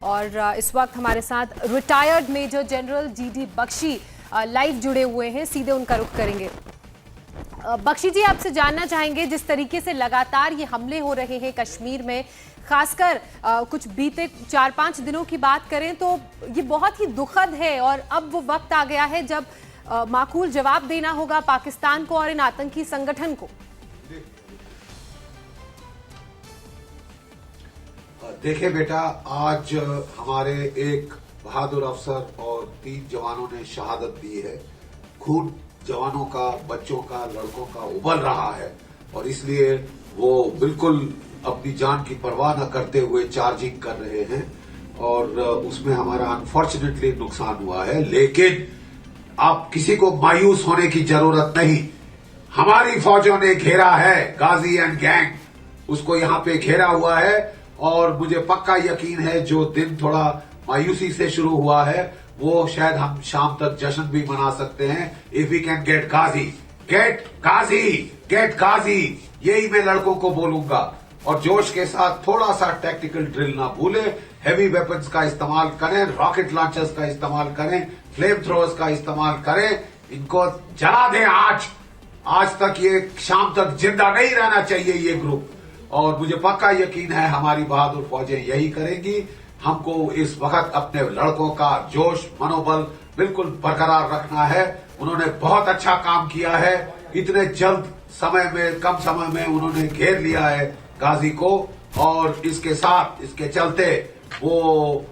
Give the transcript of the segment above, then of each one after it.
और इस वक्त हमारे साथ retired major general GD Bakshi live जुड़े हुए हैं, सीधे उनका रुख करेंगे। बख्शी जी, आपसे जानना चाहेंगे, जिस तरीके से लगातार ये हमले हो रहे हैं कश्मीर में, खासकर कुछ बीते 4-5 दिनों की बात करें तो ये बहुत ही दुखद है और अब वो वक्त आ गया है जब माकूल जवाब देना होगा पाकिस्तान को और इन आतंकी संगठन को। देखिए बेटा, आज हमारे एक बहादुर अफसर और 3 जवानों ने शहादत दी है। खून जवानों का, बच्चों का, लड़कों का उबल रहा है और इसलिए वो बिल्कुल अपनी जान की परवाह न करते हुए चार्जिंग कर रहे हैं और उसमें हमारा अनफॉर्चुनेटली नुकसान हुआ है। लेकिन आप किसी को मायूस होने की जरूरत नहीं। हमारी फौजों ने घेरा है गाजी एंड गैंग, उसको यहां पे घेरा हुआ है और मुझे पक्का यकीन है जो दिन थोड़ा मायूसी से शुरू हुआ है वो शायद हम शाम तक जश्न भी मना सकते हैं। If we can get Ghazi, get Ghazi, get Ghazi, यही मैं लड़कों को बोलूंगा। और जोश के साथ थोड़ा सा टैक्टिकल ड्रिल ना भूलें, हैवी वेपन्स का इस्तेमाल करें, रॉकेट लॉन्चर्स का इस्तेमाल करें, फ्लेम थ्रोअर्स का इस्तेमाल करें, इनको जला दें। आज तक ये शाम तक जिंदा नहीं रहना चाहिए ये ग्रुप, और मुझे पक्का यकीन है हमारी बहादुर फौजें यही करेंगी। हमको इस वक्त अपने लड़कों का जोश, मनोबल बिल्कुल बरकरार रखना है। उन्होंने बहुत अच्छा काम किया है, इतने जल्द समय में, कम समय में उन्होंने घेर लिया है गाजी को और इसके साथ, इसके चलते वो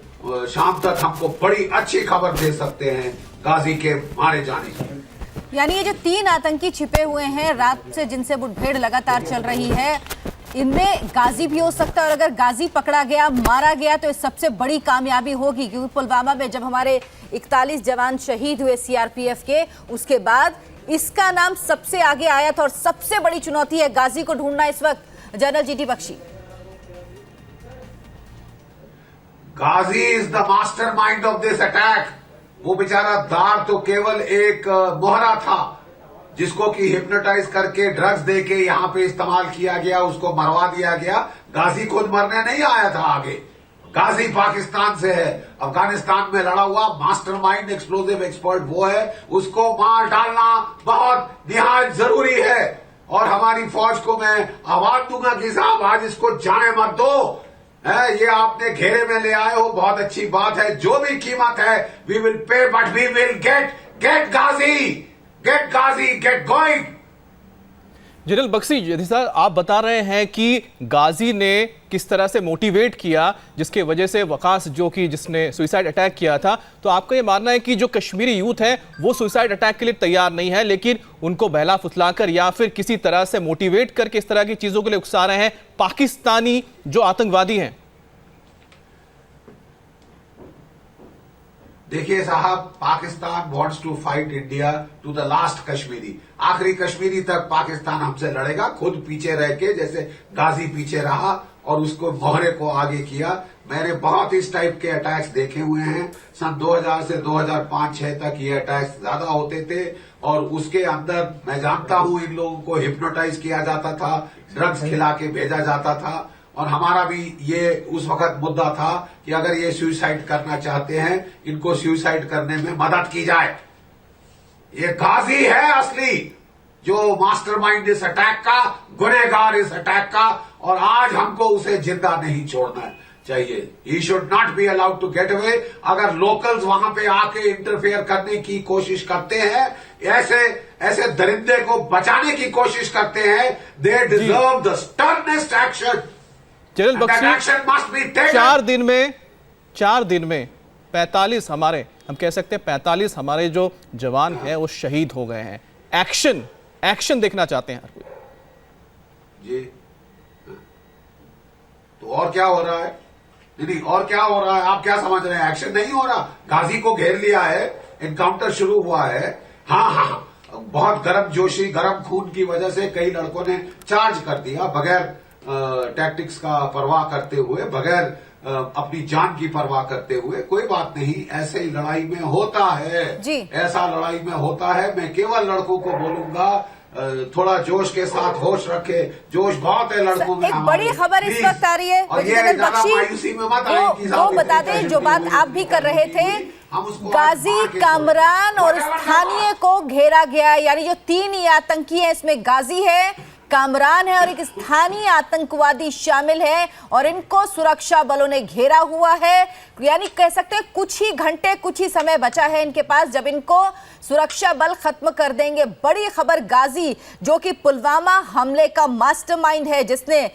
शाम तक हमको बड़ी अच्छी खबर दे सकते हैं गाजी के मारे जाने की। यानी ये जो 3 आतंकी छिपे हुए हैं रात से, जिनसे मुठभेड़ लगातार चल रही है, इनमें गाजी भी हो सकता है और अगर गाजी पकड़ा गया, मारा गया तो सबसे बड़ी कामयाबी होगी, क्योंकि पुलवामा में जब हमारे 41 जवान शहीद हुए सीआरपीएफ के, उसके बाद इसका नाम सबसे आगे आया था और सबसे बड़ी चुनौती है गाजी को ढूंढना इस वक्त। General GD Bakshi, Ghazi is the mastermind of this attack. वो बेचारा दार तो केवल एक मोहरा था जिसको कि हिप्नोटाइज करके ड्रग्स देके यहां पे इस्तेमाल किया गया, उसको मरवा दिया गया। गाजी खुद मरने नहीं आया था आगे। गाजी पाकिस्तान से है, अफगानिस्तान में लड़ा हुआ मास्टरमाइंड, एक्सप्लोजिव एक्सपर्ट वो है। उसको मार डालना बहुत निहायत जरूरी है और हमारी फौज को मैं आवाज दूंगा कि साहब आज इसको जाने मत दो। ये आपने घेरे में ले आए हो, बहुत अच्छी बात है, जो भी कीमत है we will pay, but we will get Ghazi, get Ghazi, get going. General Bakshi ji साहब, आप बता रहे हैं कि गाजी ने किस तरह से मोटिवेट किया, जिसके वजह से वकास जो कि जिसने सुसाइड अटैक किया था, तो आपका ये मानना है कि जो कश्मीरी यूथ है वो सुसाइड अटैक के लिए तैयार नहीं है, लेकिन उनको बहला फुसलाकर या फिर किसी तरह से मोटिवेट करके इस तरह की चीजों के लिए उकसा रहे हैं पाकिस्तानी जो आतंकवादी हैं? देखिए साहब, Pakistan wants to fight India to the last Kashmiri. आखिरी कश्मीरी तक पाकिस्तान हमसे लड़ेगा, खुद पीछे रह के, जैसे गाजी पीछे रहा और उसको मोहरे को आगे किया। मैंने बहुत इस टाइप के अटैक्स देखे हुए हैं। सन 2000 से 2005-6 तक ये अटैक्स ज्यादा होते थे और उसके अंदर मैं जानता हूं इन लोगों को हिप्नोटाइज किया जाता था, ड्रग्स खिला के भेजा जाता था और हमारा भी ये उस वक्त मुद्दा था कि अगर ये सुसाइड करना चाहते हैं, इनको सुसाइड करने में मदद की जाए। ये गाजी है असली जो मास्टरमाइंड इस अटैक का, गुनहगार इस अटैक का, और आज हमको उसे जिंदा नहीं छोड़ना चाहिए। He should not be allowed to get away. अगर लोकल्स वहां पे आके इंटरफेयर करने की कोशिश करते हैं, ऐसे दरिंदे को बचाने की कोशिश करते हैं, they deserve the sternest action. General Bakshi, 4 दिन में 45 हमारे, हम कह सकते हैं 45 हमारे जो जवान हैं वो शहीद हो गए हैं। एक्शन देखना चाहते हैं हर कोई जी। तो और क्या हो रहा है? नहीं, और क्या हो रहा है? आप क्या समझ रहे हैं? एक्शन नहीं हो रहा। गाजी को घेर लिया है, एनकाउंटर शुरू हुआ है। हाँ, बहुत गर्म जोशी, गर्म खून की वजह से कई लड़कों ने चार्ज कर दिया बगैर टैक्टिक्स का परवाह करते हुए, बगैर अपनी जान की परवाह करते हुए। कोई बात नहीं, ऐसे ही लड़ाई में होता है जी, ऐसा लड़ाई में होता है। मैं केवल लड़कों को बोलूंगा थोड़ा जोश के साथ होश रखे। जोश बहुत है लड़कों में। एक बड़ी खबर इस वक्त आ रही है और ये ज्यादा मायूसी में मत आए कि वो बता दें जो बात आप भी कर रहे थे, गाजी, कामरान और स्थानीय को घेरा गया, यानी जो 3 ही आतंकी है, इसमें गाजी है, कामरान है और एक स्थानीय आतंकवादी शामिल है और इनको सुरक्षा बलों ने घेरा हुआ है। यानी कह सकते हैं कुछ ही घंटे, कुछ ही समय बचा है इनके पास जब इनको सुरक्षा बल खत्म कर देंगे। बड़ी खबर, गाजी जो कि पुलवामा हमले का मास्टरमाइंड है, जिसने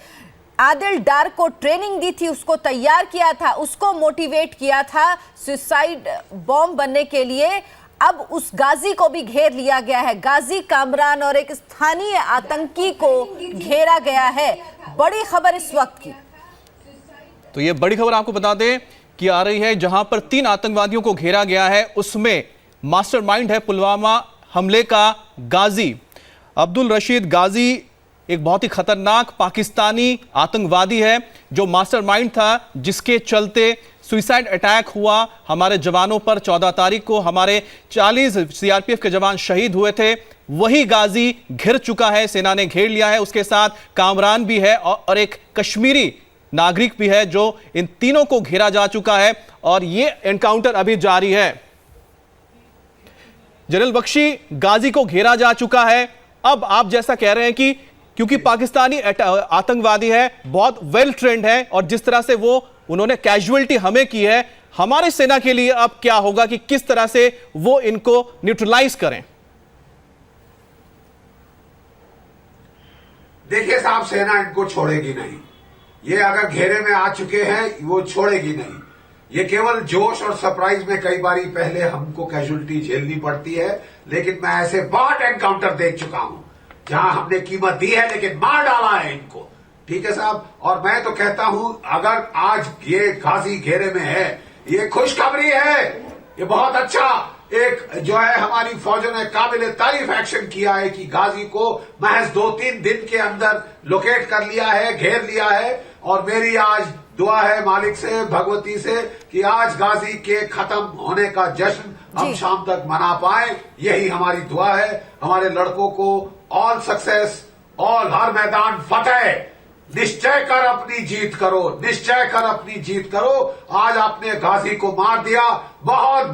आदिल डार को ट्रेनिंग दी थी, उसको तैयार किया था, उसको मोटिवेट किया था सुसाइड बॉम्ब बनने के लिए, अब उस गाजी को भी घेर लिया गया है। गाजी, कामरान और एक स्थानीय आतंकी को घेरा गया है। बड़ी खबर इस वक्त की। तो ये बड़ी खबर आपको बता दें कि आ रही है, जहां पर 3 आतंकवादियों को घेरा गया है, उसमें मास्टरमाइंड है पुलवामा हमले का गाजी। अब्दुल रशीद गाजी एक बहुत ही खतरनाक पाकिस्तानी आतंकवादी है जो मास्टरमाइंड था, जिसके चलते सुसाइड अटैक हुआ हमारे जवानों पर। 14 तारीख को हमारे 40 सीआरपीएफ के जवान शहीद हुए थे। वही गाजी घिर चुका है, सेना ने घेर लिया है। उसके साथ कामरान भी है और एक कश्मीरी नागरिक भी है, जो इन तीनों को घेरा जा चुका है और यह एनकाउंटर अभी जारी है। जनरल बख्शी, गाजी को घेरा जा चुका है। अब आप जैसा कह रहे हैं कि क्योंकि पाकिस्तानी आतंकवादी है, बहुत वेल ट्रेंड है और जिस तरह से उन्होंने कैजुअलिटी हमें की है, हमारे सेना के लिए अब क्या होगा कि किस तरह से वो इनको न्यूट्रलाइज करें? देखिए साहब, सेना इनको छोड़ेगी नहीं। ये अगर घेरे में आ चुके हैं, वो छोड़ेगी नहीं। ये केवल जोश और सरप्राइज में कई बारी पहले हमको कैजुअलिटी झेलनी पड़ती है, लेकिन मैं ऐसे बहुत एनकाउंटर देख चुका हूं जहां हमने कीमत दी है लेकिन मार डाला है इनको। ठीक है साहब, और मैं तो कहता हूं अगर आज ये गाजी घेरे में है, ये खुशखबरी है, ये बहुत अच्छा एक जो है हमारी फौजों ने काबिल तारीफ एक्शन किया है कि गाजी को महज 2-3 दिन के अंदर लोकेट कर लिया है, घेर लिया है। और मेरी आज दुआ है मालिक से, भगवती से, कि आज गाजी के खत्म होने का जश्न हम शाम तक मना पाए। यही हमारी दुआ है। हमारे लड़कों को ऑल सक्सेस, ऑल हर मैदान फतेह। निश्चय कर अपनी जीत करो, निश्चय कर अपनी जीत करो। आज आपने गाजी को मार दिया, बहुत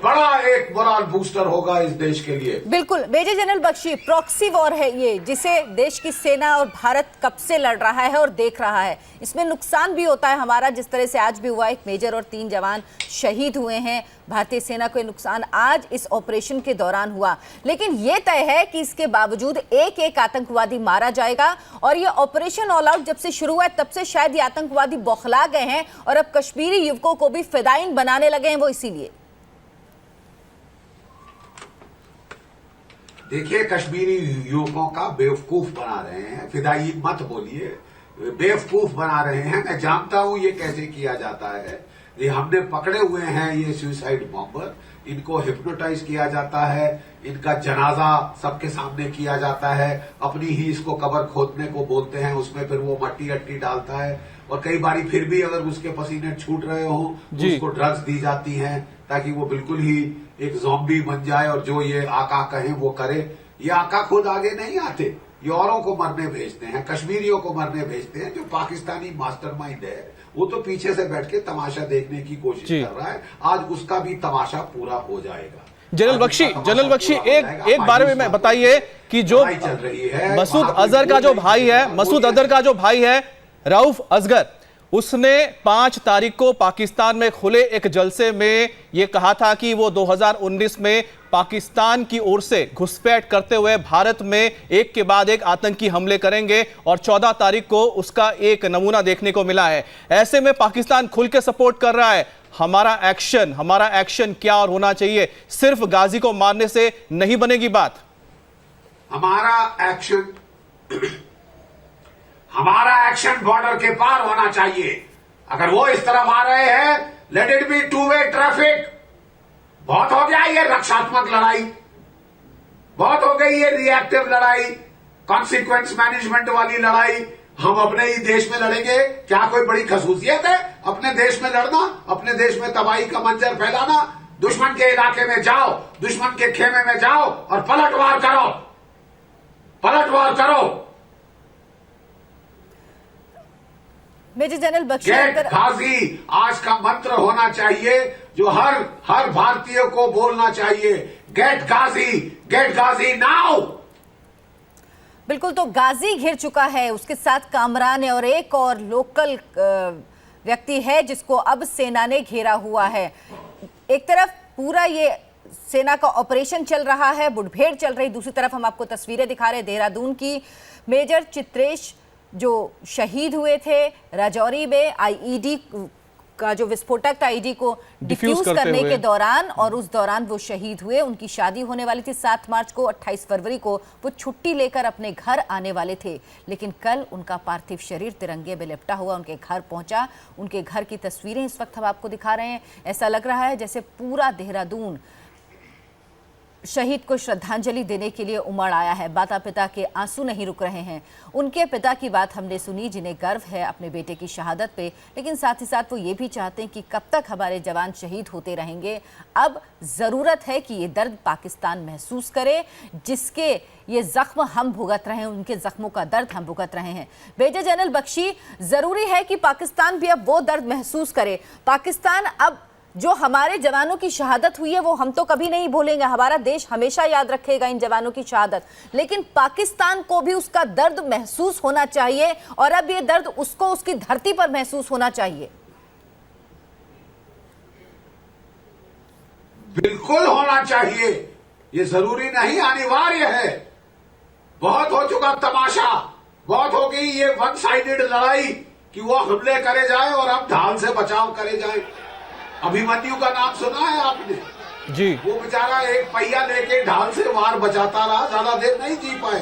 बड़ा एक मोरल बूस्टर होगा इस देश के लिए। बिल्कुल major general Bakshi, proxy war है ये, जिसे देश की सेना और भारत कब से लड़ रहा है और देख रहा है। इसमें नुकसान भी होता है हमारा, जिस तरह से आज भी हुआ, एक मेजर और 3 जवान शहीद हुए हैं। भारतीय सेना को नुकसान आज इस ऑपरेशन के दौरान हुआ, लेकिन यह तय है कि इसके बावजूद एक आतंकवादी मारा जाएगा। और ये ऑपरेशन ऑल आउट जब से शुरू हुआ तब से शायद ये आतंकवादी बौखला गए हैं और अब कश्मीरी युवकों को भी फिदायीन बनाने लगे हैं, वो इसीलिए। देखिए, कश्मीरी युवकों का बेवकूफ बना रहे हैं, फिदाई मत बोलिए, बेवकूफ बना रहे हैं। मैं जानता हूं ये कैसे किया जाता है। ये हमने पकड़े हुए हैं ये सुसाइड बॉम्बर, इनको हिप्नोटाइज किया जाता है, इनका जनाजा सबके सामने किया जाता है, अपनी ही इसको कबर खोदने को बोलते हैं, उसमें फिर वो मट्टी अट्टी डालता है और कई बारी फिर भी अगर उसके पसीने छूट रहे हो तो उसको ड्रग्स दी जाती हैं ताकि वो बिल्कुल ही एक ज़ॉम्बी बन जाए और जो ये आका कहे वो करे। ये आका खुद आगे नहीं आते, ये औरों को मरने भेजते हैं, कश्मीरियों को मरने भेजते हैं। जो पाकिस्तानी मास्टरमाइंड है वो तो पीछे से बैठ के तमाशा देखने की कोशिश कर रहा है। आज उसका भी तमाशा पूरा हो जाएगा। जनरल बख्शी एक बारे में बताइए कि जो चल रही है मसूद अजहर का जो भाई है, मसूद अजहर का जो भाई है रऊफ असगर, उसने 5 तारीख को पाकिस्तान में खुले एक जलसे में यह कहा था कि वो 2019 में पाकिस्तान की ओर से घुसपैठ करते हुए भारत में एक के बाद एक आतंकी हमले करेंगे और 14 तारीख को उसका एक नमूना देखने को मिला है। ऐसे में पाकिस्तान खुल के सपोर्ट कर रहा है। हमारा एक्शन क्या और होना चाहिए? सिर्फ गाजी को मारने से नहीं बनेगी बात। हमारा एक्शन बॉर्डर के पार होना चाहिए। अगर वो इस तरफ आ रहे हैं, let it be two way traffic. बहुत हो गया ये रक्षात्मक लड़ाई, बहुत हो गई ये रिएक्टिव लड़ाई, कॉन्सिक्वेंस मैनेजमेंट वाली लड़ाई। हम अपने ही देश में लड़ेंगे, क्या कोई बड़ी खसूसियत है अपने देश में लड़ना, अपने देश में तबाही का मंजर फैलाना? दुश्मन के इलाके में जाओ, दुश्मन के खेमे में जाओ और पलटवार करो। पलटवार करो। मेजर जनरल बख्शी गेट गाजी आज का मंत्र होना चाहिए, जो हर भारतीय को बोलना चाहिए। गेट गाजी नाउ। बिल्कुल, तो गाजी घिर चुका है, उसके साथ कामरान है और एक और लोकल व्यक्ति है जिसको अब सेना ने घेरा हुआ है। एक तरफ पूरा ये सेना का ऑपरेशन चल रहा है, मुठभेड़ चल रही, दूसरी तरफ हम आपको तस्वीरें दिखा रहे हैं देहरादून की। मेजर चित्रेश जो शहीद हुए थे राजौरी में आईईडी का जो विस्फोटक था, आईईडी को डिफ्यूज करने के दौरान, और उस दौरान वो शहीद हुए। उनकी शादी होने वाली थी 7 मार्च को, 28 फरवरी को वो छुट्टी लेकर अपने घर आने वाले थे, लेकिन कल उनका पार्थिव शरीर तिरंगे में लिपटा हुआ उनके घर पहुंचा। उनके घर की तस्वीरें इस वक्त हम आपको दिखा रहे हैं। ऐसा लग रहा है जैसे पूरा देहरादून शहीद को श्रद्धांजलि देने के लिए उमड़ आया है। माता पिता के आंसू नहीं रुक रहे हैं। उनके पिता की बात हमने सुनी, जिन्हें गर्व है अपने बेटे की शहादत पे, लेकिन साथ ही साथ वो ये भी चाहते हैं कि कब तक हमारे जवान शहीद होते रहेंगे। अब ज़रूरत है कि ये दर्द पाकिस्तान महसूस करे, जिसके ये जख्म हम भुगत रहे हैं, उनके जख्मों का दर्द हम भुगत रहे हैं। मेजर जनरल बख्शी, ज़रूरी है कि पाकिस्तान भी अब वो दर्द महसूस करे। पाकिस्तान अब जो हमारे जवानों की शहादत हुई है वो हम तो कभी नहीं भूलेंगे, हमारा देश हमेशा याद रखेगा इन जवानों की शहादत, लेकिन पाकिस्तान को भी उसका दर्द महसूस होना चाहिए, और अब ये दर्द उसको उसकी धरती पर महसूस होना चाहिए। बिल्कुल होना चाहिए, ये जरूरी नहीं, अनिवार्य है। बहुत हो चुका तमाशा, बहुत हो गई ये वन साइडेड लड़ाई कि वो हमले करे जाए और अब ढाल से बचाव करे जाए। अभिमन्यु का नाम सुना है आपने जी? वो बेचारा एक पहिया लेके ढाल से वार बचाता रहा, ज्यादा देर नहीं जी पाए।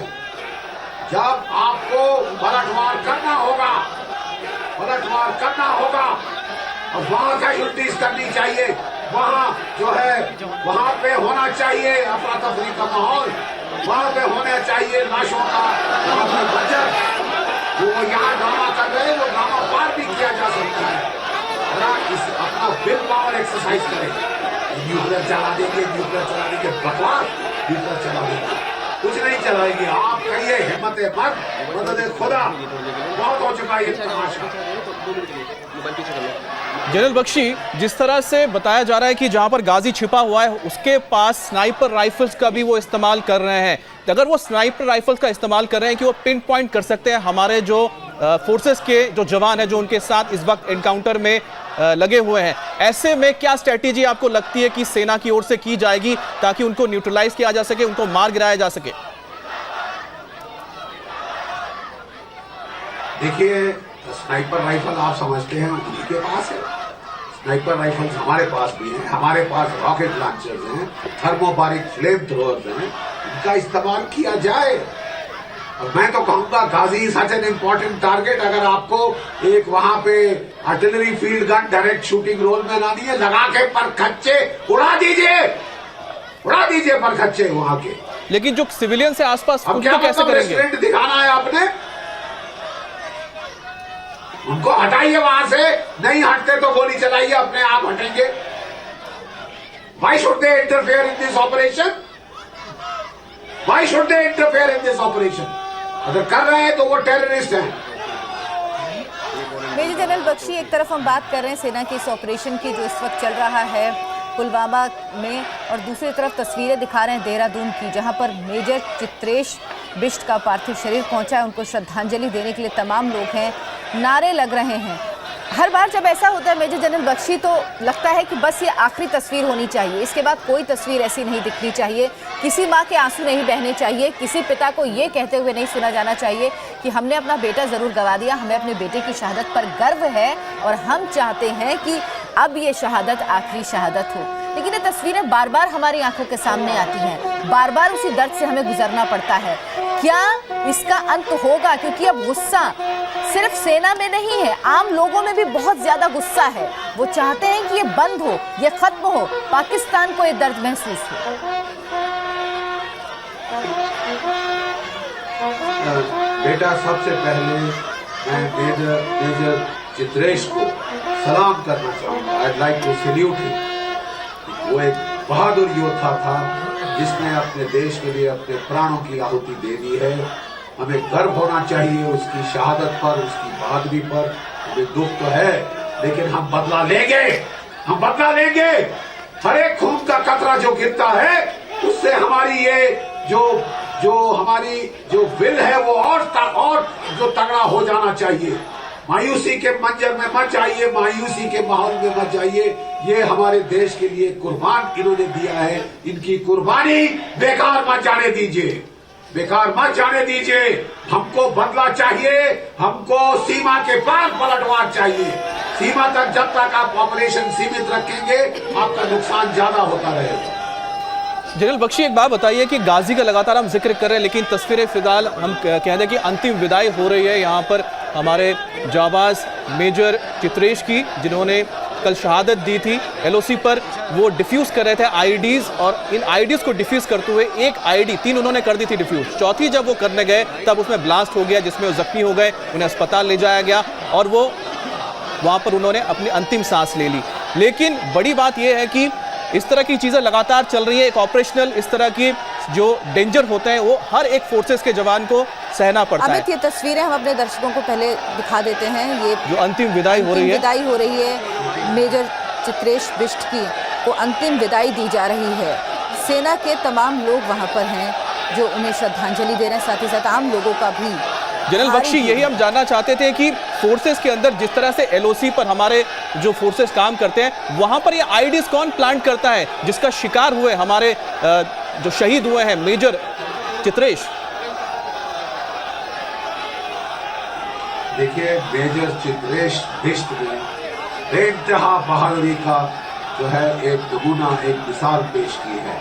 जब आपको पलटवार करना होगा और वहां कैजुअल्टीज करनी चाहिए, वहां जो है वहां पे होना चाहिए अफरा तफरी का माहौल, वहां पे होना चाहिए लाशों का बजट। जो यहाँ ड्रामा कर रहे हैं वो ड्रामा पार भी किया जा सकता है। अपना विल पावर एक्सरसाइज करें। न्यूक्लियर चला देंगे, बकवास, न्यूक्लियर चला देंगे, कुछ नहीं चलाएंगे। आप कहिए हिम्मत मदद खुदा, बहुत हो चुका है ये तमाशा। जनरल बख्शी, जिस तरह से बताया जा रहा है कि जहां पर गाजी छिपा हुआ है उसके पास स्नाइपर राइफल्स का भी वो इस्तेमाल कर रहे हैं, तो अगर वो स्नाइपर राइफल्स का इस्तेमाल कर रहे हैं कि वो पिन पॉइंट कर सकते हैं हमारे जो फोर्सेस के जो जवान हैं जो उनके साथ इस वक्त एनकाउंटर में लगे हुए हैं, ऐसे में क्या स्ट्रेटेजी आपको लगती है कि सेना की ओर से की जाएगी ताकि उनको न्यूट्रलाइज किया जा सके, उनको मार गिराया जा सके? देखिए, स्नाइपर राइफल आप समझते हैं उन्हीं के पास है, स्नाइपर राइफल्स हमारे पास भी हैं, हमारे पास रॉकेट लॉन्चर्स हैं, थर्मोबारिक फ्लेम थ्रोअर्स हैं, इनका इस्तेमाल किया जाए। और मैं तो कहूंगा Ghazi such an important target. अगर आपको एक वहां पे artillery field gun direct shooting role में ना दिए, लगा के परखच्चे उड़ा दीजिए परखच्चे वहां के। लेकिन जो सिविलियन से आसपास अब क्या कैसे करेंगे? रेस्टोरेंट दिखाना है आपने, उनको हटाइए वहां से, नहीं हटते तो गोली चलाइए, अपने आप हटेंगे। Why should they interfere in this operation? Why should they interfere in this operation? अगर कर रहे हैं तो वो टेररिस्ट हैं। मेजर जनरल बख्शी, एक तरफ हम बात कर रहे हैं सेना के इस ऑपरेशन की जो इस वक्त चल रहा है पुलवामा में, और दूसरी तरफ तस्वीरें दिखा रहे हैं देहरादून की, जहां पर मेजर चित्रेश बिष्ट का पार्थिव शरीर पहुंचा है। उनको श्रद्धांजलि देने के लिए तमाम लोग हैं, नारे लग रहे हैं। हर बार जब ऐसा होता है मेजर जनरल बख्शी, तो लगता है कि बस ये आखिरी तस्वीर होनी चाहिए, इसके बाद कोई तस्वीर ऐसी नहीं दिखनी चाहिए, किसी माँ के आंसू नहीं बहने चाहिए, किसी पिता को ये कहते हुए नहीं सुना जाना चाहिए कि हमने अपना बेटा ज़रूर गंवा दिया, हमें अपने बेटे की शहादत पर गर्व है और हम चाहते हैं कि अब ये शहादत आखिरी शहादत हो। लेकिन ये तस्वीरें बार बार हमारी आंखों के सामने आती हैं, बार बार उसी दर्द से हमें गुजरना पड़ता है। क्या इसका अंत होगा? क्योंकि अब गुस्सा सिर्फ सेना में नहीं है, आम लोगों में भी बहुत ज्यादा गुस्सा है। वो चाहते हैं कि ये बंद हो, ये खत्म हो, पाकिस्तान को ये दर्द महसूस हो। बेटा, सबसे पहले मैं मेजर चित्रेश को सलाम करना चाहूंगा। I'd like to salute him। वो एक बहादुर योद्धा था, जिसने अपने देश के लिए अपने प्राणों की आहुति दे दी है। हमें गर्व होना चाहिए उसकी शहादत पर, उसकी बहादुरी पर। हमें दुख तो है, लेकिन हम बदला लेंगे, हम बदला लेंगे। हर एक खून का कतरा जो गिरता है, उससे हमारी ये जो हमारी जो विल है वो और जो तगड़ा हो जाना चाहिए। मायूसी के मंजर में मत जाइए, मायूसी के माहौल में मत जाइए। ये हमारे देश के लिए कुर्बान इन्होंने दिया है, इनकी कुर्बानी बेकार मत जाने दीजिए, बेकार मत जाने दीजिए। हमको बदला चाहिए, हमको सीमा के पार पलटवार चाहिए। सीमा तक जब तक आप ऑपरेशन सीमित रखेंगे, आपका नुकसान ज्यादा होता रहेगा। जनरल बख्शी, एक बात बताइए कि गाजी का लगातार हम जिक्र कर रहे हैं, लेकिन तस्वीरें फिलहाल हम कह दें कि अंतिम विदाई हो रही है यहाँ पर हमारे जाबाज मेजर चित्रेश की, जिन्होंने कल शहादत दी थी। एलओसी पर वो डिफ्यूज कर रहे थे आईडीज, और इन आईडीज को डिफ्यूज करते हुए एक आईडी 3 उन्होंने कर दी थी डिफ्यूज। चौथी जब वो करने गए तब उसमें ब्लास्ट हो गया, जिसमें वो जख्मी हो गए, उन्हें अस्पताल ले जाया गया और वो वहाँ पर उन्होंने अपनी अंतिम सांस ले ली। लेकिन बड़ी बात यह है कि इस तरह की चीज़ें लगातार चल रही है। एक ऑपरेशनल इस तरह की जो डेंजर होते हैं वो हर एक फोर्सेस के जवान को सहना पड़ता है। ये तस्वीरें हम अपने दर्शकों को पहले दिखा देते हैं। ये जो अंतिम विदाई हो रही है मेजर चित्रेश बिष्ट की, वो अंतिम विदाई दी जा रही है। सेना के तमाम लोग वहां पर हैं जो उन्हें श्रद्धांजलि दे रहे हैं, साथ ही साथ आम लोगों का भी। जनरल बख्शी, यही हम जानना चाहते थे कि फोर्सेस के अंदर जिस तरह से एलओसी पर हमारे जो फोर्सेस काम करते हैं, वहां पर ये आईडीज कौन प्लांट करता है जिसका शिकार हुए हमारे जो शहीद हुए हैं मेजर चित्रेश? देखिए, मेजर चित्रेश बिष्ट ने बेइंतहा बहादुरी का जो है एक नमूना, एक मिसाल पेश की है।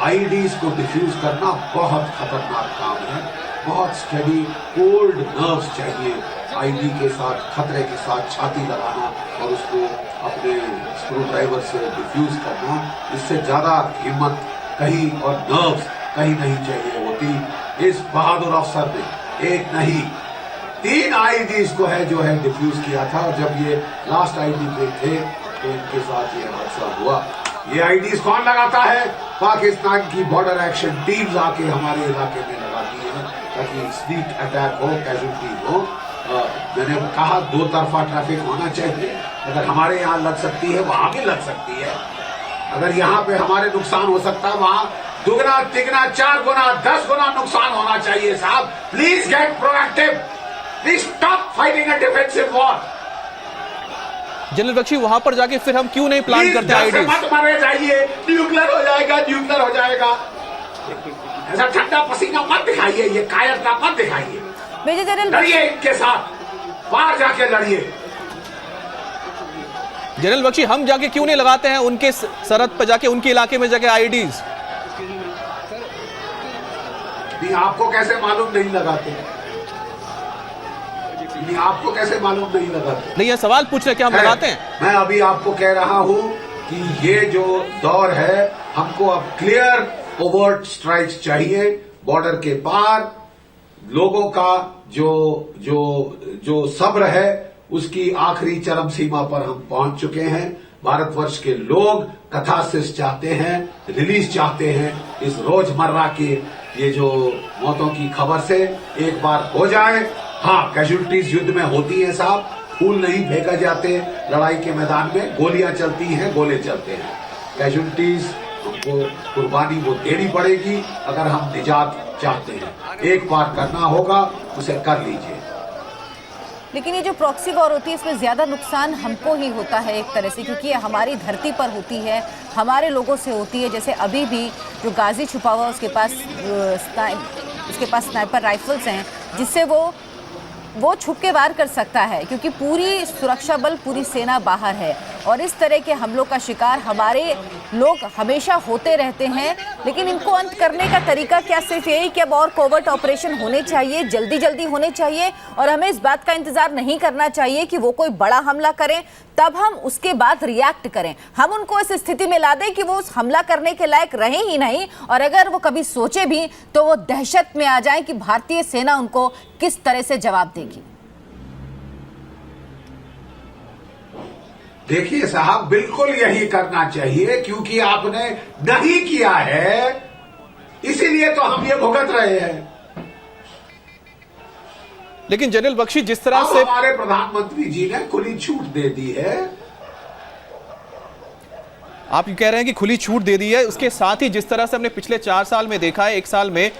आईडीज को डिफ्यूज करना बहुत खतरनाक काम है। बहुत स्टडी कोल्ड नर्व्स चाहिए आईडी के साथ, खतरे के साथ छाती लगाना और उसको अपने स्क्रू ड्राइवर से डिफ्यूज करना। इससे ज्यादा हिम्मत कहीं और नर्व्स कहीं नहीं चाहिए होती। इस बहादुर अफसर ने एक नहीं 3 आईडीज को है जो है डिफ्यूज किया था, और जब ये लास्ट आईडी पे थे तो इनके साथ ये हादसा हुआ। ये आईडीज कौन लगाता है? पाकिस्तान की बॉर्डर एक्शन टीम्स आके हमारे इलाके में लगाती है ताकि स्नीक अटैक हो, कैजुअल्टी हो। मैंने कहा 2 तरफा ट्रैफिक होना चाहिए। अगर हमारे यहाँ लग सकती है, वहां भी लग सकती है। अगर यहाँ पे हमारे नुकसान हो सकता है, वहां दुगना, तिगना, 4 गुना, 10 गुना नुकसान होना चाहिए। साहब, please get proactive, please stop fighting a defensive war. General Bakshi, वहां पर जाके फिर हम क्यों नहीं प्लान करते आईडीज? मत मारे जाइए, न्यूक्लियर हो जाएगा, न्यूक्लियर हो जाएगा। ऐसा ठंडा पसीना मत दिखाइए, ये कायरता मत दिखाइए। मेजर जनरल, लड़िए इनके साथ, बाहर जाके लड़िए। जनरल बख्शी, हम जाके क्यों नहीं लगाते हैं उनके सरहद पर जाके, उनके इलाके में जाके आईडीज? नहीं, आपको कैसे मालूम नहीं लगाते? नहीं, आपको कैसे मालूम नहीं लगाते? नहीं, ये सवाल पूछ रहे, क्या हम लगाते हैं? मैं अभी आपको कह रहा हूं कि ये जो दौर है, हमको अब क्लियर ओवर्ट स्ट्राइक्स चाहिए। बॉर्डर के पार लोगों का जो सब्र है, उसकी आखिरी चरम सीमा पर हम पहुंच चुके हैं। भारतवर्ष के लोग कथासिस चाहते हैं, रिलीज चाहते हैं। इस रोजमर्रा के ये जो मौतों की खबर से एक बार हो जाए। हाँ, कैजुअल्टीज युद्ध में होती है साहब, फूल नहीं फेंका जाते। लड़ाई के मैदान में गोलियां चलती हैं, गोले चलते हैं। कैजुअल्टीज हमको कुर्बानी वो देनी पड़ेगी अगर हम निजात चाहते हैं। एक बार करना होगा, उसे कर लीजिए। लेकिन ये जो प्रॉक्सी वॉर होती है, इसमें ज्यादा नुकसान हमको ही होता है एक तरह से, क्योंकि ये हमारी धरती पर होती है, हमारे लोगों से होती है। जैसे अभी भी जो गाजी छुपा हुआ, उसके पास स्नाइपर राइफल्स हैं, जिससे वो छुप के वार कर सकता है, क्योंकि पूरी सुरक्षा बल, पूरी सेना बाहर है। और इस तरह के हमलों का शिकार हमारे लोग हमेशा होते रहते हैं। लेकिन इनको अंत करने का तरीका क्या सिर्फ यही कि अब और कोवर्ट ऑपरेशन होने चाहिए, जल्दी जल्दी होने चाहिए, और हमें इस बात का इंतजार नहीं करना चाहिए कि वो कोई बड़ा हमला करें तब हम उसके बाद रिएक्ट करें। हम उनको इस स्थिति में ला दें कि वो उस हमला करने के लायक रहे ही नहीं, और अगर वो कभी सोचे भी तो वो दहशत में आ जाए कि भारतीय सेना उनको किस तरह से जवाब देगी। देखिए साहब, बिल्कुल यही करना चाहिए, क्योंकि आपने नहीं किया है इसीलिए तो हम ये भुगत रहे हैं। लेकिन जनरल बख्शी जिस तरह अब से हमारे प्रधानमंत्री जी ने खुली छूट दे दी है। आप ये कह रहे हैं कि खुली छूट दे दी है, उसके साथ ही जिस तरह से हमने पिछले 4 साल में देखा है, 1 साल में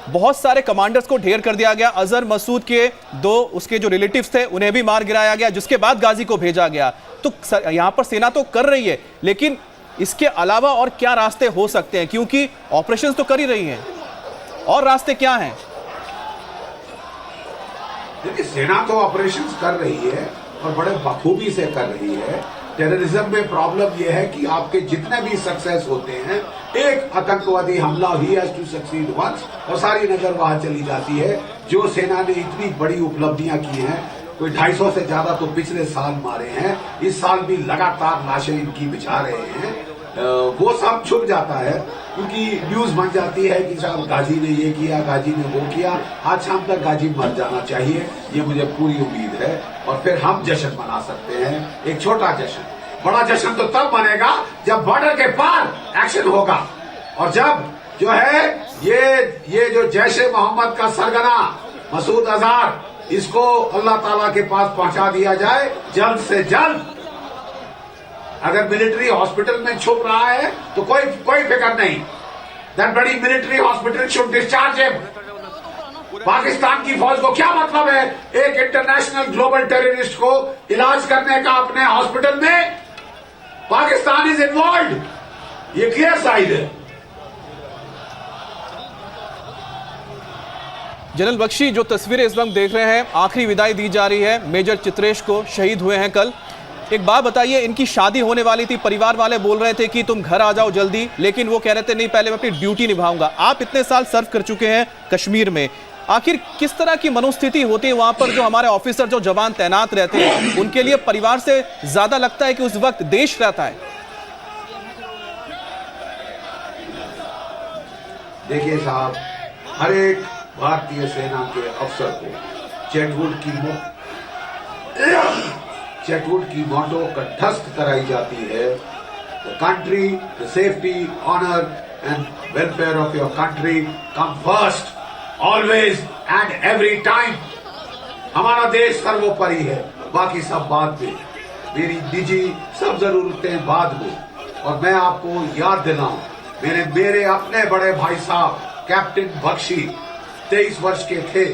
बहुत सारे कमांडर्स को ढेर कर दिया गया। अजहर मसूद के 2 उसके जो रिलेटिव्स थे उन्हें भी मार गिराया गया, जिसके बाद गाजी को भेजा गया। तो यहां पर सेना तो कर रही है, लेकिन इसके अलावा और क्या रास्ते हो सकते हैं, क्योंकि ऑपरेशंस तो कर ही रही हैं, और रास्ते क्या हैं? देखिए, सेना तो ऑपरेशंस कर रही है और बड़े बखूबी से कर रही है। टेररिज्म में प्रॉब्लम यह है कि आपके जितने भी सक्सेस होते हैं, एक आतंकवादी हमला ही हैज टू सक्सीड वंस और सारी नजर वहां चली जाती है। जो सेना ने इतनी बड़ी उपलब्धियां की हैं, कोई 250 से ज्यादा तो पिछले साल मारे हैं, इस साल भी लगातार लाशें इनकी बिछा रहे हैं, वो सब छुप जाता है क्योंकि न्यूज बन जाती है कि साहब गाजी ने ये किया, गाजी ने वो किया। आज शाम तक गाजी मर जाना चाहिए, ये मुझे पूरी उम्मीद है, और फिर हम जश्न मना सकते हैं, एक छोटा जश्न। बड़ा जश्न तो तब बनेगा जब बॉर्डर के पार एक्शन होगा, और जब जो है ये जो जैश-ए मोहम्मद का सरगना मसूद अजहर, इसको अल्लाह ताला के पास पहुंचा दिया जाए जल्द से जल्द। अगर मिलिट्री हॉस्पिटल में छुप रहा है तो कोई फिक्र नहीं, दैट बड़ी military hospital should discharge him. Pakistan की फौज को क्या मतलब है एक इंटरनेशनल ग्लोबल टेररिस्ट को इलाज करने का अपने हॉस्पिटल में? पाकिस्तान इज इन्वॉल्व, ये क्लियर साइड है। जनरल बख्शी, जो तस्वीरें इस वक्त देख रहे हैं, आखिरी विदाई दी जा रही है मेजर चित्रेश को, शहीद हुए हैं कल। एक बात बताइए, इनकी शादी होने वाली थी, परिवार वाले बोल रहे थे कि तुम घर आ जाओ जल्दी, लेकिन वो कह रहे थे नहीं, पहले मैं अपनी ड्यूटी निभाऊंगा। आप इतने साल सर्व कर चुके हैं कश्मीर में, आखिर किस तरह की मनोस्थिति होती है वहां पर? जो हमारे ऑफिसर, जो जवान तैनात रहते हैं, उनके लिए परिवार से ज्यादा लगता है कि उस वक्त देश रहता है? देखिए साहब, हर एक भारतीय सेना के अफसर को चेटवुड की मोटो कंठस्थ कराई जाती है, the country, the safety, honour and welfare of your country come first, always and every time. हमारा देश सर्वोपरि है, बाकी सब बाद में, मेरी निजी सब जरूरतें बाद में। और मैं आपको याद दिलाऊं, मेरे अपने बड़े भाई साहब कैप्टन बख्शी 23 वर्ष के थे,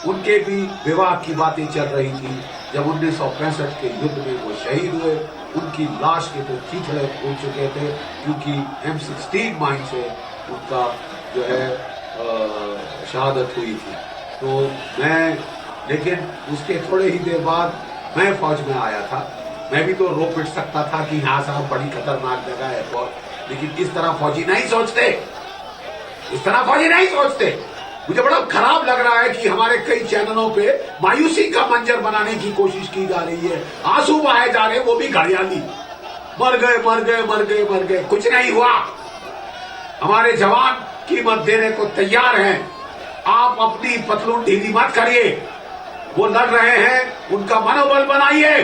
उनके भी विवाह की बातें चल रही थी। जब 1965 के युद्ध में वो शहीद हुए, उनकी लाश के तो चीथड़े उड़ चुके थे, क्योंकि M16 माइन से उनका जो है शहादत हुई थी। तो लेकिन उसके थोड़े ही देर बाद मैं फौज में आया था। मैं भी तो रो पिट सकता था कि हाँ साहब, बड़ी खतरनाक जगह है फौज, लेकिन इस तरह फौजी नहीं सोचते, इस तरह फौजी नहीं सोचते। मुझे बड़ा खराब लग रहा है कि हमारे कई चैनलों पे मायूसी का मंजर बनाने की कोशिश की जा रही है, आंसू बहाए जा रहे हैं, वो भी घड़ियाली, मर गए मर गए मर गए मर गए, कुछ नहीं हुआ। हमारे जवान कीमत देने को तैयार हैं। आप अपनी पतलून ढीली मत करिए, वो लड़ रहे हैं, उनका मनोबल बनाइए।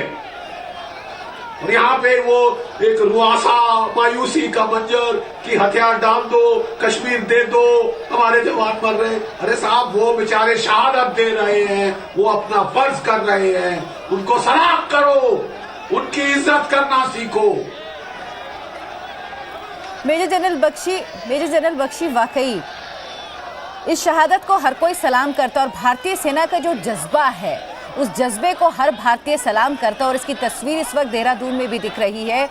और यहाँ पे वो एक रुआसा मायूसी का मंजर कि हथियार डाल दो, कश्मीर दे दो, हमारे जवान मर रहे। अरे साहब, वो बेचारे शहादत दे रहे हैं, वो अपना फर्ज कर रहे हैं, उनको सलाम करो, उनकी इज्जत करना सीखो। मेजर जनरल बख्शी वाकई इस शहादत को हर कोई सलाम करता है, और भारतीय सेना का जो जज्बा है, उस जज्बे को हर भारतीय सलाम करता है। और इसकी तस्वीर इस वक्त देहरादून में भी दिख रही है,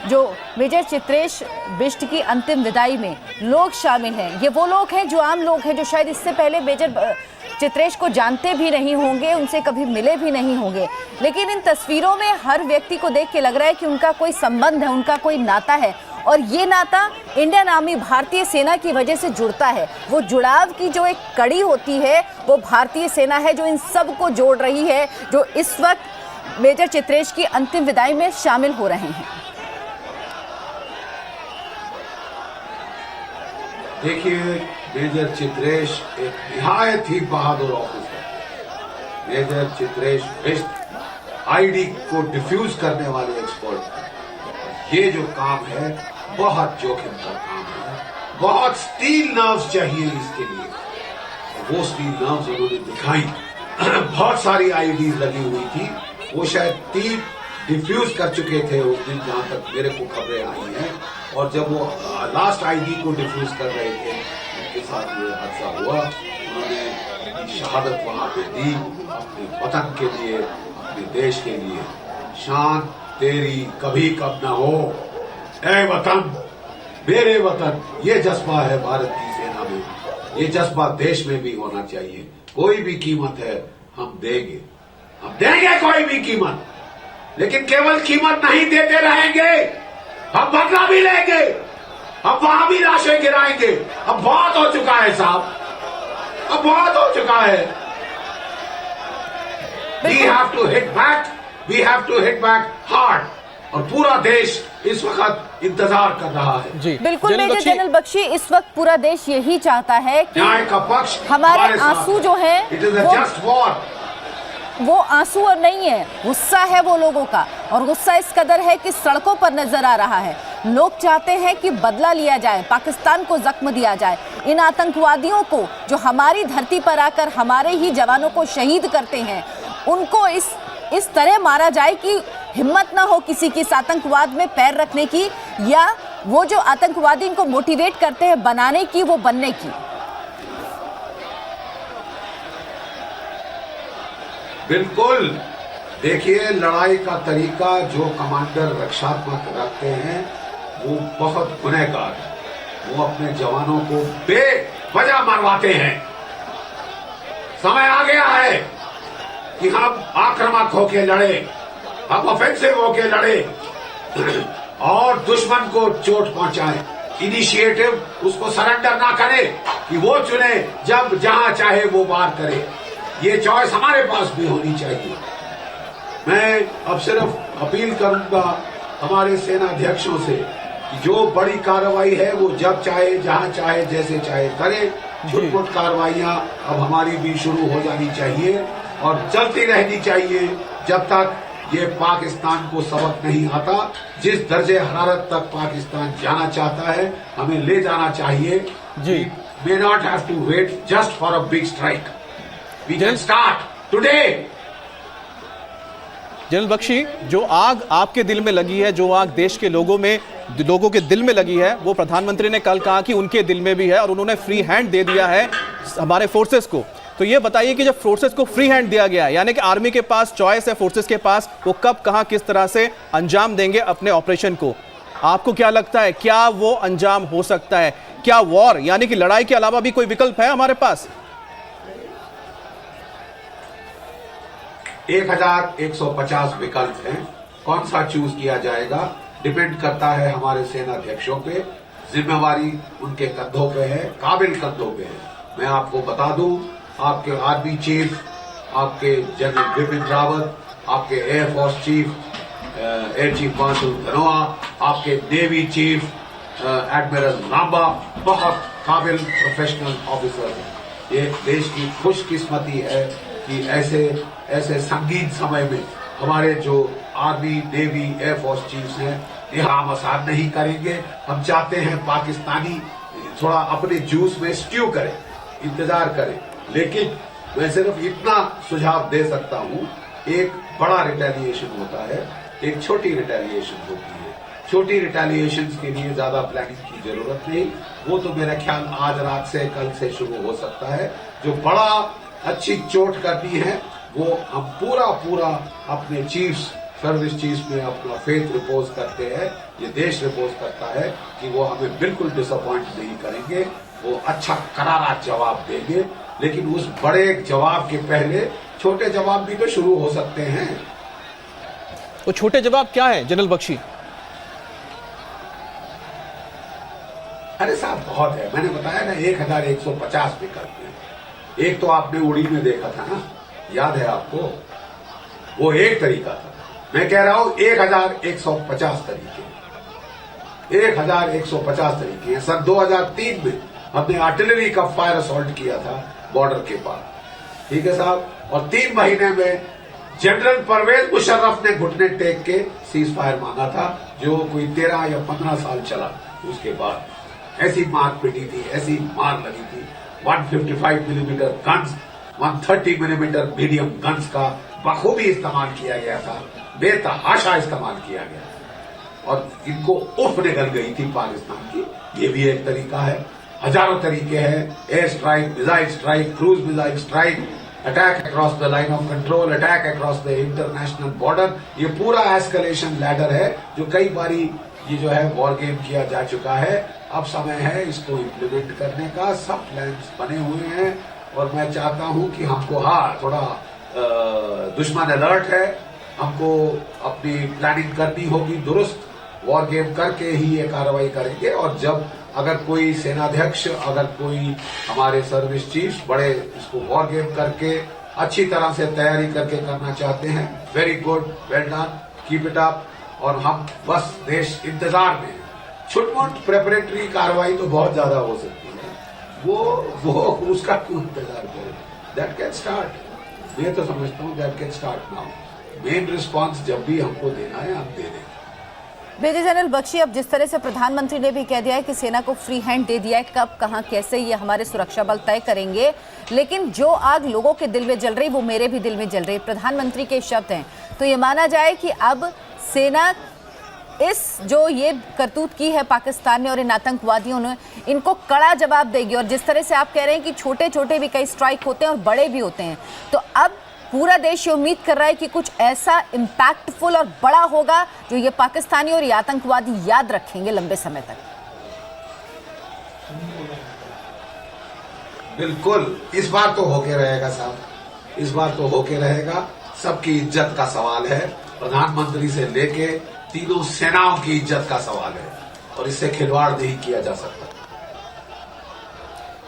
जो मेजर चित्रेश बिष्ट की अंतिम विदाई में लोग शामिल हैं। ये वो लोग हैं, जो आम लोग हैं, जो शायद इससे पहले मेजर चित्रेश को जानते भी नहीं होंगे, उनसे कभी मिले भी नहीं होंगे, लेकिन इन तस्वीरों में हर व्यक्ति को देख के लग रहा है कि उनका कोई संबंध है, उनका कोई नाता है। और ये नाता इंडियन आर्मी, भारतीय सेना की वजह से जुड़ता है। वो जुड़ाव की जो एक कड़ी होती है, वो भारतीय सेना है जो इन सब को जोड़ रही है, जो इस वक्त मेजर चित्रेश की अंतिम विदाई में शामिल हो रहे हैं। देखिए, मेजर चित्रेश एक निहायत ही बहादुर officer. Major Chitresh Bisht IED को डिफ्यूज करने वाले एक्सपर्ट हैं। ये जो काम है बहुत जोखिम का काम है, बहुत स्टील नर्व्स चाहिए इसके लिए, वो स्टील नर्व्स उन्होंने दिखाई। बहुत सारी आईडीज लगी हुई थी, वो शायद 3 डिफ्यूज कर चुके थे उस दिन, जहां तक मेरे को खबरें आई हैं। और जब वो लास्ट आईडी को डिफ्यूज कर रहे थे, उनके साथ ये हादसा हुआ। उन्होंने अपनी शहादत वहां पे दी, अपने वतन के लिए, अपने देश के लिए। शान तेरी कभी कब न हो ऐ वतन, मेरे वतन, ये जज्बा है भारत की सेना में, ये जज्बा देश में भी होना चाहिए। कोई भी कीमत है हम देंगे कोई भी कीमत, लेकिन केवल कीमत नहीं देते रहेंगे, हम बदला भी लेंगे, हम वहां भी लाशें गिराएंगे। अब बहुत हो चुका है साहब, अब बहुत हो चुका है। We have to hit back hard, और पूरा देश इस वक्त इंतजार कर रहा है। जी बिल्कुल मेजर जनरल बख्शी, इस वक्त पूरा देश यही चाहता है कि न्याय का पक्ष हमारे आंसू जो है it is a just war, वो आंसू और नहीं है, गुस्सा है वो लोगों का, और गुस्सा इस कदर है कि सड़कों पर नजर आ रहा है। लोग चाहते हैं कि बदला लिया जाए, पाकिस्तान को जख्म दिया जाए, इन आतंकवादियों को जो हमारी धरती पर आकर हमारे ही जवानों को शहीद करते हैं, उनको इस तरह मारा जाए कि हिम्मत ना हो किसी की इस आतंकवाद में पैर रखने की, या वो जो आतंकवादी इनको मोटिवेट करते हैं बनाने की, वो बनने की। बिल्कुल। देखिए, लड़ाई का तरीका जो कमांडर रक्षात्मक रखते हैं वो बहुत गुनहगार है। वो अपने जवानों को बेवजह मरवाते हैं। समय आ गया है कि हम आक्रामक होके लड़े, हम ऑफेंसिव होके लड़े और दुश्मन को चोट पहुंचाएं। इनिशिएटिव उसको सरेंडर ना करे कि वो चुने जब जहां चाहे वो वार करे। ये चॉइस हमारे पास भी होनी चाहिए। मैं अब सिर्फ अपील करूंगा हमारे सेना अध्यक्षों से कि जो बड़ी कार्रवाई है वो जब चाहे, जहां चाहे, जैसे चाहे करे। छुटपुट कार्रवाइयां अब हमारी भी शुरू हो जानी चाहिए और चलती रहनी चाहिए जब तक ये पाकिस्तान को सबक नहीं आता। जिस दर्जे हरारत तक पाकिस्तान जाना चाहता है, हमें ले जाना चाहिए। जी, may not have to wait just for a big strike, we can start today. General Bakshi, जो आग आपके दिल में लगी है, जो आग देश के लोगों के दिल में लगी है, वो प्रधानमंत्री ने कल कहा कि उनके दिल में भी है और उन्होंने फ्री हैंड दे दिया है हमारे फोर्सेस को। तो ये बताइए कि जब फोर्सेस को फ्री हैंड दिया गया है, यानी कि आर्मी के पास चॉइस है, फोर्सेस के पास, वो कब कहां किस तरह से अंजाम देंगे अपने ऑपरेशन को, आपको क्या लगता है, क्या वो अंजाम हो सकता है? क्या वॉर यानी कि लड़ाई के अलावा भी कोई विकल्प है हमारे पास? 1150 विकल्प हैं। कौन सा चूज किया जाएगा डिपेंड करता है हमारे सेना अध्यक्षों पे। जिम्मेवारी उनके कंधों पे है, काबिल कंधों पे है। मैं आपको बता दूं, आपके आर्मी चीफ, आपके जनरल बिपिन रावत, आपके air force chief air chief marshal Dhanoa, आपके नेवी चीफ एडमिरल रांबा बहुत काबिल प्रोफेशनल ऑफिसर हैं। ये देश की खुशकिस्मती है कि ऐसे संगीन समय में हमारे जो आर्मी, नेवी, एयरफोर्स चीफ्स हैं, ये हम आसान नहीं करेंगे। हम चाहते हैं पाकिस्तानी थोड़ा अपने जूस में स्ट्यू करें, इंतजार करें। लेकिन मैं सिर्फ इतना सुझाव दे सकता हूं, एक बड़ा रिटेलिएशन होता है, एक छोटी रिटेलिएशन होती है। छोटी रिटेलिएशन के लिए ज्यादा प्लानिंग की जरूरत नहीं, वो तो मेरा ख्याल आज रात से, कल से शुरू हो सकता है। जो बड़ा अच्छी चोट करनी है वो हम पूरा अपने चीफ्स, सर्विस चीफ्स में अपना फेथ रिपोज करते हैं। ये देश रिपोज करता है कि वो हमें बिल्कुल डिसअपॉइंट नहीं करेंगे, वो अच्छा करारा जवाब देंगे। लेकिन उस बड़े जवाब के पहले छोटे जवाब भी तो शुरू हो सकते हैं। वो छोटे जवाब क्या है जनरल बख्शी? अरे साहब बहुत है, मैंने बताया ना 1150 विकल्प हैं। एक तो आपने उड़ी में देखा था ना, याद है आपको, वो एक तरीका था। मैं कह रहा हूं 1150 तरीके, 1150 तरीके हैं। सन 2003 में हमने आर्टिलरी का फायर असॉल्ट किया था बॉर्डर के पार, ठीक है साहब। और 3 महीने में जनरल परवेज मुशर्रफ ने घुटने टेक के सीज फायर मांगा था, जो कोई 13 या 15 साल चला उसके बाद, ऐसी मार पिटी थी, ऐसी मार लगी थी। 155 millimetre guns, 130 millimetre medium guns का बखूबी इस्तेमाल किया गया था, बेतहाशा इस्तेमाल किया गया और इनको उफ निकल गई थी पाकिस्तान की। ये भी एक तरीका है, हजारों तरीके हैं, air strike, missile strike, cruise missile strike, attack across the line of control, attack across the international border. ये पूरा एस्केलेशन लैडर है जो कई बारी ये जो है वॉर गेम किया जा चुका है। अब समय है इसको इम्प्लीमेंट करने का, सब प्लान्स बने हुए हैं और मैं चाहता हूं कि हमको थोड़ा दुश्मन अलर्ट है, हमको अपनी प्लानिंग करनी होगी दुरुस्त, वॉर गेम करके ही ये कार्रवाई करेंगे। और जब अगर कोई सेनाध्यक्ष, अगर कोई हमारे सर्विस चीफ बड़े इसको वॉर गेम करके अच्छी तरह से तैयारी करके करना चाहते हैं, very good, well done, keep it up. और हम बस देश इंतजार में, छुटमुट प्रेपरेटरी कार्रवाई तो बहुत ज्यादा हो सकती है, वो उसका क्यों इंतजार करें? दैट कैन स्टार्ट, मैं तो समझता हूं that can start now. Main response जब भी हमको देना है हम दे देंगे। मेजर जनरल बख्शी, अब जिस तरह से प्रधानमंत्री ने भी कह दिया है कि सेना को फ्री हैंड दे दिया है, कब कहां कैसे ये हमारे सुरक्षा बल तय करेंगे, लेकिन जो आग लोगों के दिल में जल रही वो मेरे भी दिल में जल रही। प्रधानमंत्री के शब्द हैं, तो ये माना जाए कि अब सेना इस जो ये करतूत की है पाकिस्तान ने और इन आतंकवादियों ने, इनको कड़ा जवाब देगी। और जिस तरह से आप कह रहे हैं कि छोटे छोटे भी कई स्ट्राइक होते हैं और बड़े भी होते हैं, तो अब पूरा देश ये उम्मीद कर रहा है कि कुछ ऐसा इम्पैक्टफुल और बड़ा होगा जो ये पाकिस्तानी और ये आतंकवादी याद रखेंगे लंबे समय तक। बिल्कुल, इस बार तो होके रहेगा साहब, इस बार तो होके रहेगा। सबकी इज्जत का सवाल है, प्रधानमंत्री से लेके तीनों सेनाओं की इज्जत का सवाल है और इससे खिलवाड़ नहीं किया जा सकता।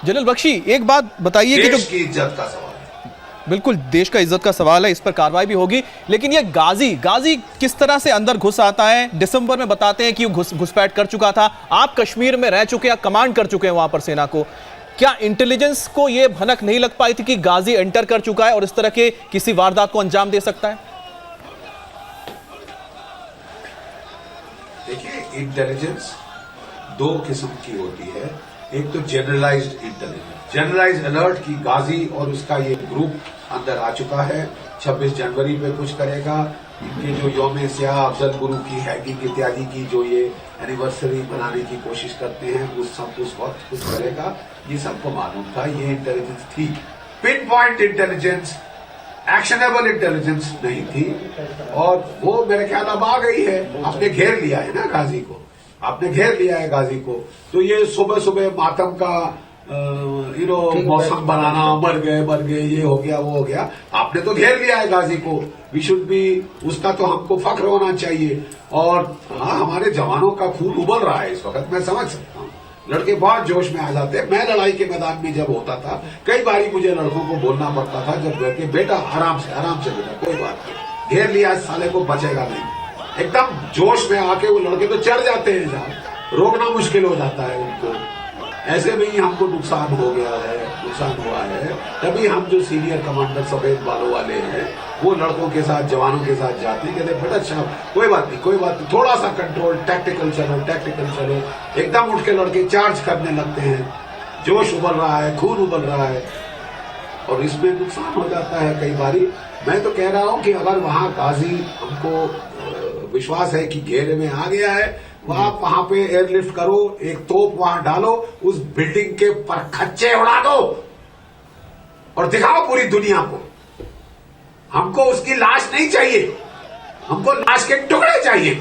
जनरल बख्शी, एक बात बताइए कि देश की इज्जत का सवाल है। बिल्कुल, देश का इज्जत का सवाल है, इस पर कार्रवाई भी होगी, लेकिन ये गाजी किस तरह से अंदर घुस आता है? दिसंबर में बताते हैं कि वो घुसपैठ कर चुका था। आप कश्मीर में रह चुके हैं, कमांड कर चुके हैं वहां पर सेना को, क्या इंटेलिजेंस को यह भनक नहीं लग पाई थी कि गाजी एंटर कर चुका है और इस तरह के किसी वारदात को अंजाम दे सकता है? देखिए, इंटेलिजेंस दो किस्म की होती है। एक तो जनरलाइज्ड इंटेलिजेंस, जनरलाइज्ड अलर्ट की गाजी और उसका ये ग्रुप अंदर आ चुका है। 26 जनवरी पे कुछ करेगा, इनके जो यौम स्याह अफजल गुरु की हैकिंग इत्यादि की जो ये एनिवर्सरी मनाने की कोशिश करते हैं, उस वक्त कुछ करेगा, ये सबको मालूम था। ये इंटेलिजेंस थी, pin point intelligence, actionable intelligence नहीं थी और वो मेरे ख्याल अब आ गई है। आपने घेर लिया है ना गाजी को, आपने घेर लिया है गाजी को, तो ये सुबह सुबह मातम का मौसम बनाना, मर गए, ये हो गया, वो हो गया, आपने तो घेर लिया है गाजी को। वी शुड बी, उसका तो हमको फख्र होना चाहिए। और हाँ, हमारे जवानों का खून उबल रहा है इस वक्त, मैं समझ सकता हूँ, लड़के बहुत जोश में आ जाते हैं। मैं लड़ाई के मैदान में जब होता था, कई बारी मुझे लड़कों को बोलना पड़ता था, जब घर के बेटा आराम से बेटा, कोई बात नहीं, घेर लिया इस साले को, बचेगा नहीं। एकदम जोश में आके वो लड़के तो चढ़ जाते हैं, जहां रोकना मुश्किल हो जाता है उनको। ऐसे में ही हमको नुकसान हो गया है, नुकसान हुआ है। तभी हम जो सीनियर कमांडर सफेद बालों वाले हैं, वो लड़कों के साथ, जवानों के साथ जाते हैं, कहते बेटा अच्छा कोई बात नहीं, थोड़ा सा कंट्रोल, टैक्टिकल चलो। एकदम उठ के लड़के चार्ज करने लगते हैं, जोश उबल रहा है, खून उबल रहा है और इसमें नुकसान हो जाता है कई बारी। मैं तो कह रहा हूं कि अगर वहां गाजी, हमको विश्वास है कि घेरे में आ गया है, आप वहां पे एयरलिफ्ट करो, एक तोप वहां डालो, उस बिल्डिंग के परखच्चे उड़ा दो और दिखाओ पूरी दुनिया को। हमको उसकी लाश नहीं चाहिए, हमको लाश के टुकड़े चाहिए।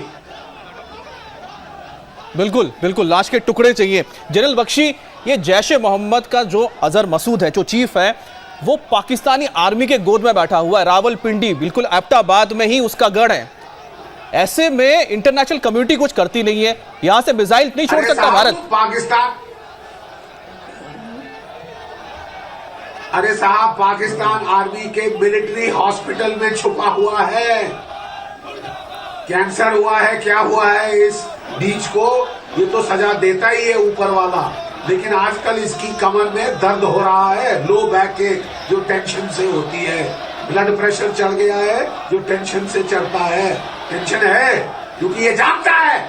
बिल्कुल लाश के टुकड़े चाहिए। जनरल बख्शी, ये जैश ए मोहम्मद का जो अजहर मसूद है, जो चीफ है, वो पाकिस्तानी आर्मी के गोद में बैठा हुआ है। रावलपिंडी, बिल्कुल एबटाबाद में ही उसका गढ़ है। ऐसे में इंटरनेशनल कम्युनिटी कुछ करती नहीं है, यहां से मिसाइल नहीं छोड़ सकता भारत। अरे साहब, पाकिस्तान आर्मी के मिलिट्री हॉस्पिटल में छुपा हुआ है। कैंसर हुआ है, क्या हुआ है इस नीच को, ये तो सजा देता ही है ऊपर वाला। लेकिन आजकल इसकी कमर में दर्द हो रहा है, लो बैक के जो टेंशन से होती है, ब्लड प्रेशर चढ़ गया है जो टेंशन से चढ़ता है। टेंशन है क्योंकि ये जानता है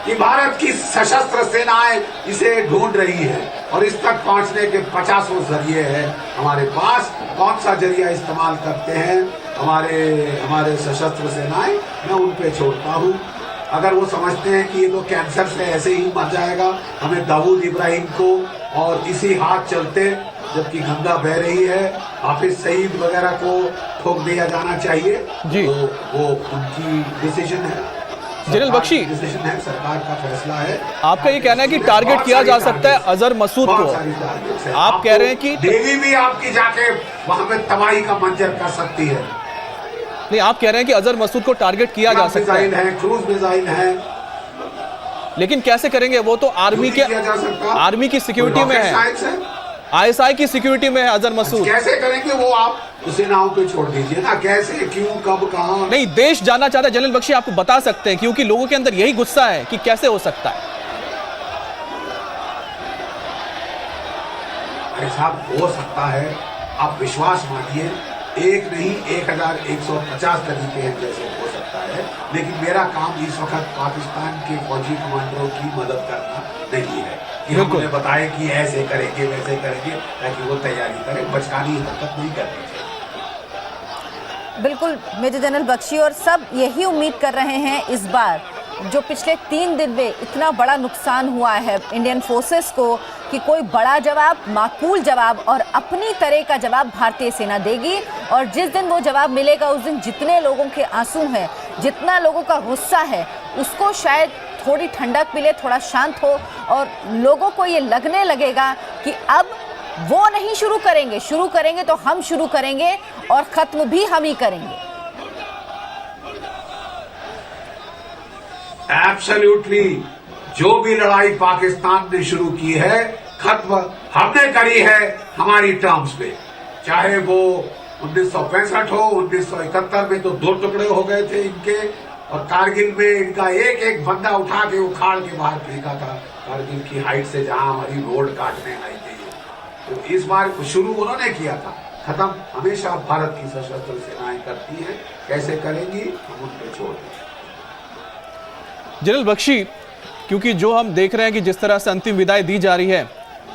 कि भारत की सशस्त्र सेनाएं इसे ढूंढ रही है और इस तक पहुंचने के 50 जरिए हैं हमारे पास। कौन सा जरिया इस्तेमाल करते हैं हमारे सशस्त्र सेनाएं, मैं उन पे छोड़ता हूं। अगर वो समझते हैं कि ये तो कैंसर से ऐसे ही मर जाएगा, हमें दाऊद इब्राहिम को और इसी हाथ चलते जबकि गंगा बह रही है हाफिज सईद वगैरह को ठोक दिया जाना चाहिए जी। वो उनकी डिसीजन है, जनरल बख्शी, डिसीजन है, सरकार का फैसला है। आपका ये कहना है कि टारगेट किया जा सकता है अजहर मसूद को। आप कह रहे हैं कि देवी भी आपकी जाके वहां पे तबाही का मंजर कर सकती है। नहीं, आप कह रहे हैं कि अजहर मसूद को टारगेट किया जा सकता है। मिसाइल है, क्रूज मिसाइल है, लेकिन कैसे करेंगे? वो तो आर्मी की सिक्योरिटी में है, ISI की सिक्योरिटी में है अजहर मसूद। कैसे करेंगे वो आप सेनाओं पे छोड़ दीजिए ना, कैसे, क्यों, कब, कहां। नहीं, देश जानना चाहता है। जनरल बख्शी आपको बता सकते हैं, क्योंकि लोगों के अंदर यही गुस्सा है कि कैसे हो सकता है। अरे साहब, हो सकता है, आप विश्वास मानिए, एक नहीं 1150 तरीके हैं जैसे हो सकता है। लेकिन मेरा काम इस वक्त पाकिस्तान के फौजी कमांडरों की मदद करना नहीं है कि हम उन्हें बताएं कि ऐसे करेंगे वैसे करेंगे, ताकि वो तैयारी करें। बचकानी हरकत नहीं करनी चाहिए। बिल्कुल मेजर जनरल बख्शी, और सब यही उम्मीद कर रहे हैं इस बार जो पिछले 3 दिन में इतना बड़ा नुकसान हुआ है इंडियन फोर्सेस को, कि कोई बड़ा जवाब, माकूल जवाब और अपनी तरह का जवाब भारतीय सेना देगी। और जिस दिन वो जवाब मिलेगा उस दिन जितने लोगों के आंसू हैं, जितना लोगों का गुस्सा है, उसको शायद थोड़ी ठंडक मिले, थोड़ा शांत हो और लोगों को ये लगने लगेगा कि अब वो नहीं शुरू करेंगे तो हम शुरू करेंगे और खत्म भी हम ही करेंगे। एब्सोल्युटली, जो भी लड़ाई पाकिस्तान ने शुरू की है खत्म हमने करी है हमारी टर्म्स पे। चाहे वो 1965 हो, 1971 में तो 2 टुकड़े हो गए थे इनके, और कारगिल में इनका एक एक बंदा उठा के उखाड़ के बाहर फेंका था कारगिल की हाइट से, जहां हमारी रोड काटने आई थी। तो इस बार शुरू उन्होंने किया था, खत्म हमेशा भारत की सशस्त्र सेनाएं करती हैं। कैसे करेंगी हम उन पे छोड़ दें। जनरल बख्शी, क्योंकि जो हम देख रहे हैं कि जिस तरह से अंतिम विदाई दी जा रही है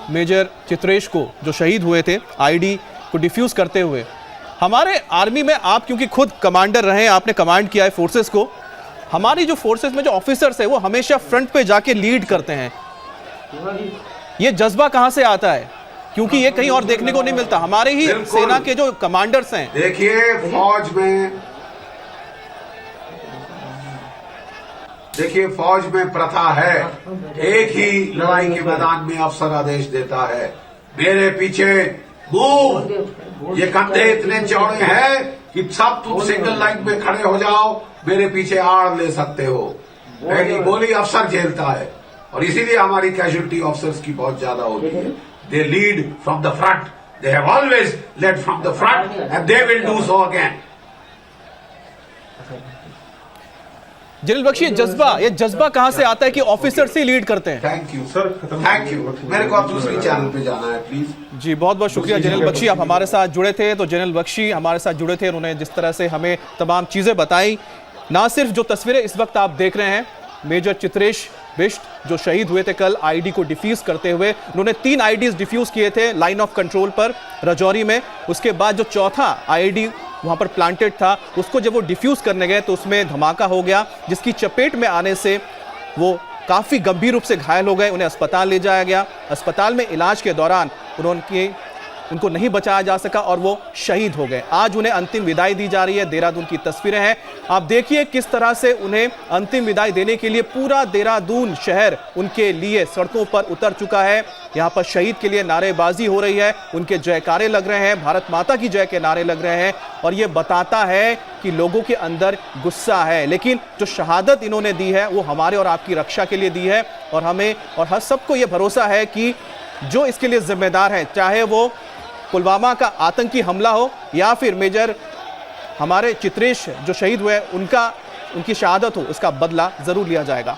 मेजर चित्रेश को, जो शहीद हुए थे आईडी को डिफ्यूज करते हुए, हमारे आर्मी में आप क्योंकि खुद कमांडर रहे, आपने कमांड किया है फोर्सेस को, हमारी जो फोर्सेस में जो ऑफिसर्स है वो हमेशा फ्रंट पे जाके लीड करते हैं। ये जज्बा कहां से आता है? क्योंकि ये कहीं और देखने को नहीं मिलता। हमारे ही सेना के जो कमांडर्स हैं, देखिए फौज में प्रथा है, एक ही लड़ाई के मैदान में अफसर आदेश देता है, मेरे पीछे मूव, ये कंधे इतने चौड़े हैं कि सब तुम सिंगल लाइन में खड़े हो जाओ, मेरे पीछे आड़ ले सकते हो। पहली गोली अफसर झेलता है, और इसीलिए हमारी कैजुअल्टी ऑफिसर्स की बहुत ज्यादा होती है। They lead from the front, they have always led from the front and they will do so again. General Bakshi, ये जज्बा कहां से आता है कि ऑफिसर से लीड करते हैं? Thank you sir, thank you. मेरे को अब दूसरी चैनल पे जाना है, प्लीज। जी, बहुत बहुत शुक्रिया जनरल बख्शी, आप हमारे साथ जुड़े थे। तो जनरल बख्शी हमारे साथ जुड़े थे, उन्होंने जिस तरह से हमें तमाम चीजें बताई, ना सिर्फ जो तस्वीरें इस वक्त आप देख रहे हैं मेजर चित्रेश बिष्ट जो शहीद हुए थे कल आईडी को डिफ्यूज करते हुए, उन्होंने 3 आईडीज डिफ्यूज किए थे लाइन ऑफ कंट्रोल पर राजौरी में। उसके बाद जो चौथा आईडी वहां पर प्लांटेड था, उसको जब वो डिफ्यूज करने गए तो उसमें धमाका हो गया, जिसकी चपेट में आने से वो काफी गंभीर रूप से घायल हो गए। उन्हें अस्पताल ले जाया गया। अस्पताल में इलाज के दौरान उनको नहीं बचाया जा सका और वो शहीद हो गए। आज उन्हें अंतिम विदाई दी जा रही है। देहरादून की तस्वीरें हैं, आप देखिए किस तरह से उन्हें अंतिम विदाई देने के लिए पूरा देहरादून शहर उनके लिए सड़कों पर उतर चुका है। यहाँ पर शहीद के लिए नारेबाजी हो रही है, उनके जयकारे लग रहे हैं, भारत माता की जय के नारे लग रहे हैं, और ये बताता है कि लोगों के अंदर गुस्सा है। लेकिन जो शहादत इन्होंने दी है वो हमारे और आपकी रक्षा के लिए दी है, और हमें और हर सबको ये भरोसा है कि जो इसके लिए जिम्मेदार है, चाहे वो पुलवामा का आतंकी हमला हो या फिर मेजर हमारे चित्रेश जो शहीद हुए उनकी शहादत हो, उसका बदला जरूर लिया जाएगा।